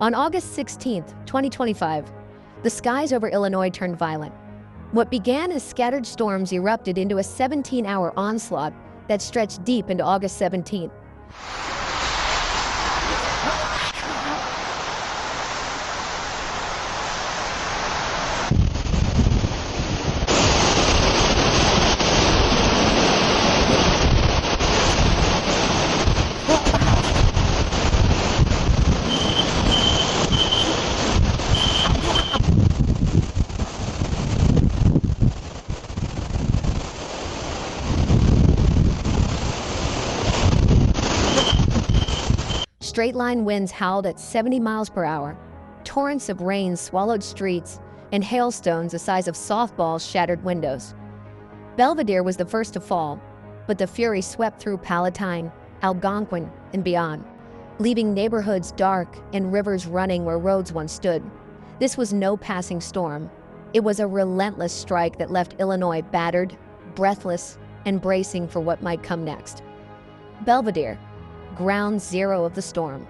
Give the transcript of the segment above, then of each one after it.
On August 16, 2025, the skies over Illinois turned violent. What began as scattered storms erupted into a 17-hour onslaught that stretched deep into August 17th. Straight-line winds howled at 70 miles per hour. Torrents of rain swallowed streets, and hailstones the size of softballs shattered windows. Belvidere was the first to fall, but the fury swept through Palatine, Algonquin, and beyond, leaving neighborhoods dark and rivers running where roads once stood. This was no passing storm. It was a relentless strike that left Illinois battered, breathless, and bracing for what might come next. Belvidere, ground zero of the storm.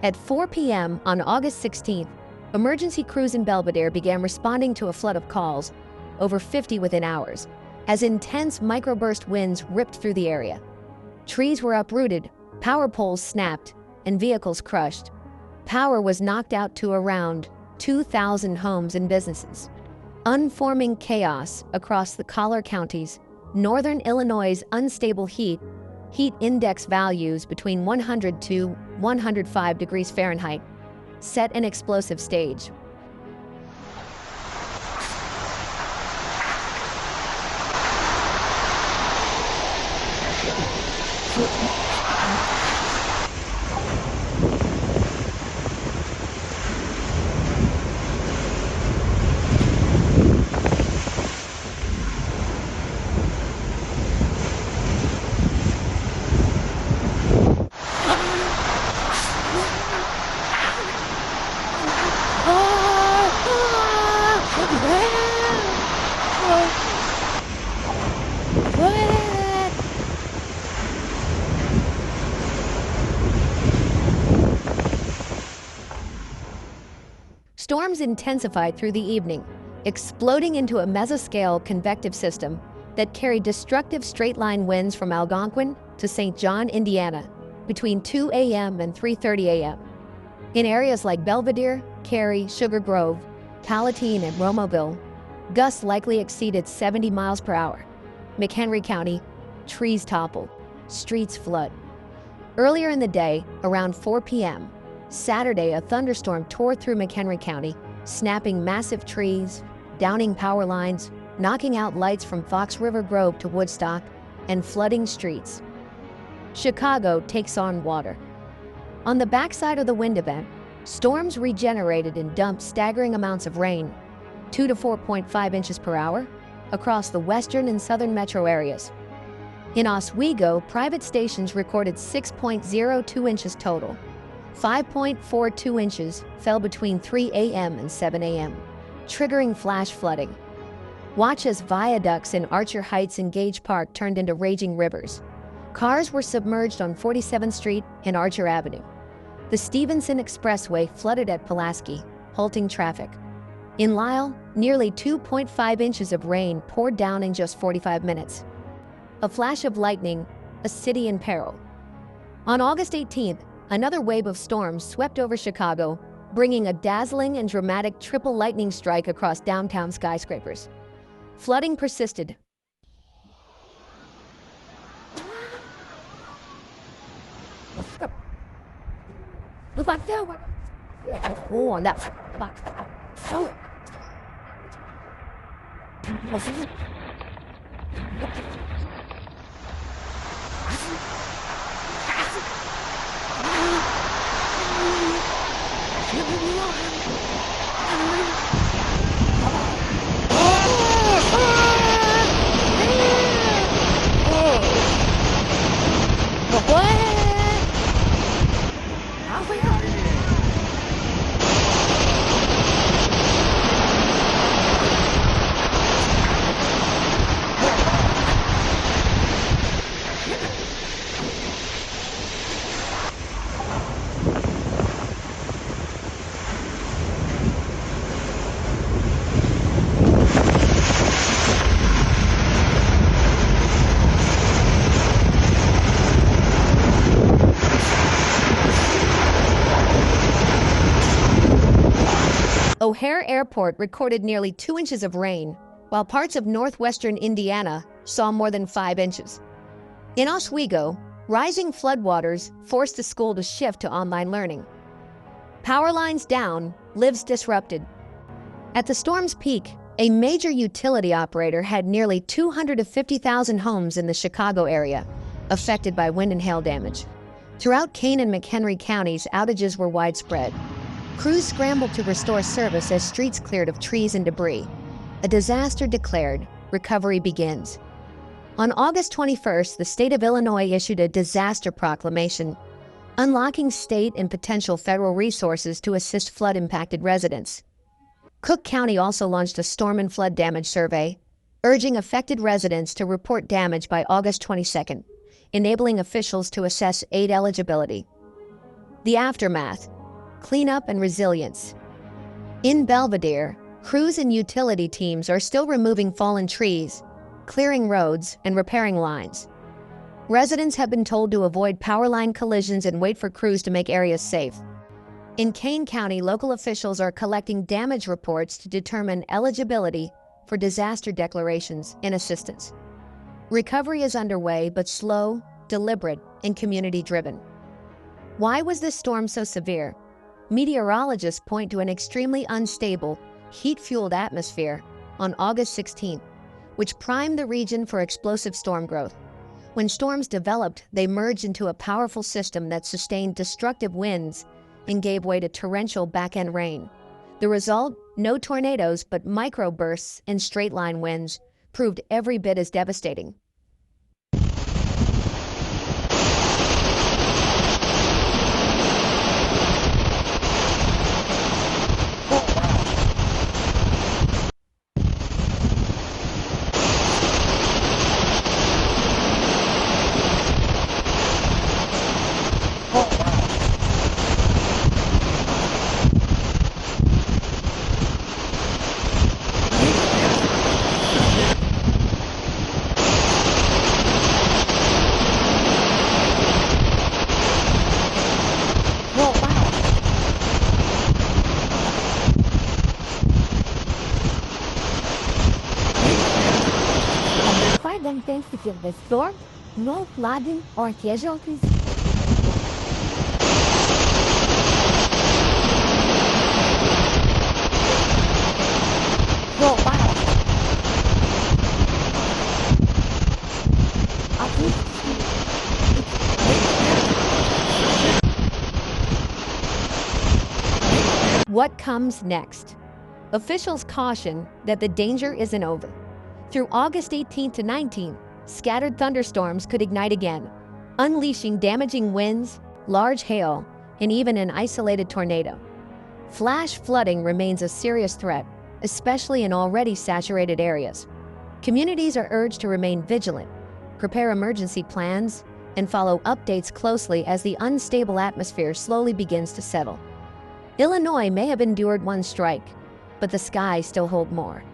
At 4 p.m. on August 16th, emergency crews in Belvidere began responding to a flood of calls, over 50 within hours, as intense microburst winds ripped through the area. Trees were uprooted, power poles snapped, and vehicles crushed. Power was knocked out to around 2,000 homes and businesses. Unforming chaos across the collar counties, northern Illinois' unstable heat index values between 100 to 105 degrees Fahrenheit set an explosive stage. Storms intensified through the evening, exploding into a mesoscale convective system that carried destructive straight-line winds from Algonquin to St. John, Indiana, between 2 a.m. and 3:30 a.m. In areas like Belvidere, Cary, Sugar Grove, Palatine, and Romaville, gusts likely exceeded 70 miles per hour. McHenry County, trees topple, streets flood. Earlier in the day, around 4 p.m., Saturday, a thunderstorm tore through McHenry County, snapping massive trees, downing power lines, knocking out lights from Fox River Grove to Woodstock, and flooding streets. Chicago takes on water. On the backside of the wind event, storms regenerated and dumped staggering amounts of rain, 2 to 4.5 inches per hour, across the western and southern metro areas. In Oswego, private stations recorded 6.02 inches total. 5.42 inches fell between 3 a.m. and 7 a.m., triggering flash flooding. Watch as viaducts in Archer Heights and Gage Park turned into raging rivers. Cars were submerged on 47th Street and Archer Avenue. The Stevenson Expressway flooded at Pulaski, halting traffic. In Lisle, nearly 2.5 inches of rain poured down in just 45 minutes. A flash of lightning, a city in peril. On August 18th, another wave of storms swept over Chicago, bringing a dazzling and dramatic triple lightning strike across downtown skyscrapers. Flooding persisted. O'Hare Airport recorded nearly 2 inches of rain, while parts of northwestern Indiana saw more than 5 inches. In Oswego, rising floodwaters forced the school to shift to online learning. Power lines down, lives disrupted. At the storm's peak, a major utility operator had nearly 250,000 homes in the Chicago area affected by wind and hail damage. Throughout Kane and McHenry counties, outages were widespread. Crews scrambled to restore service as streets cleared of trees and debris. A disaster declared. Recovery begins. On August 21st, the state of Illinois issued a disaster proclamation, unlocking state and potential federal resources to assist flood-impacted residents. Cook County also launched a storm and flood damage survey, urging affected residents to report damage by August 22nd, enabling officials to assess aid eligibility. The aftermath: cleanup and resilience. In Belvidere, crews and utility teams are still removing fallen trees, clearing roads, and repairing lines. Residents have been told to avoid power line collisions and wait for crews to make areas safe. In Kane County, local officials are collecting damage reports to determine eligibility for disaster declarations and assistance. Recovery is underway, but slow, deliberate, and community-driven. Why was this storm so severe? Meteorologists point to an extremely unstable, heat-fueled atmosphere on August 16th, which primed the region for explosive storm growth. When storms developed, they merged into a powerful system that sustained destructive winds and gave way to torrential back-end rain. The result? No tornadoes, but microbursts and straight-line winds proved every bit as devastating. Of the storm, no flooding or casualties. No, wow. What comes next? Officials caution that the danger isn't over. Through August 18th to 19th, scattered thunderstorms could ignite again, unleashing damaging winds, large hail, and even an isolated tornado. Flash flooding remains a serious threat, especially in already saturated areas. Communities are urged to remain vigilant, prepare emergency plans, and follow updates closely as the unstable atmosphere slowly begins to settle. Illinois may have endured one strike, but the skies still hold more.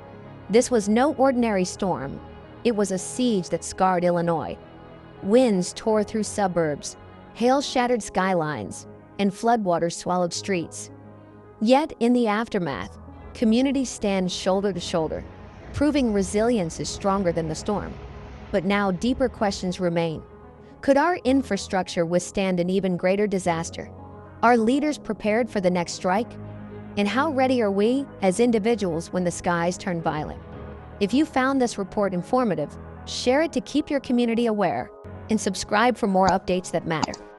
This was no ordinary storm. It was a siege that scarred Illinois. Winds tore through suburbs, hail shattered skylines, and floodwaters swallowed streets. Yet, in the aftermath, communities stand shoulder to shoulder, proving resilience is stronger than the storm. But now deeper questions remain. Could our infrastructure withstand an even greater disaster? Are leaders prepared for the next strike? And how ready are we as individuals when the skies turn violent? If you found this report informative, share it to keep your community aware, and subscribe for more updates that matter.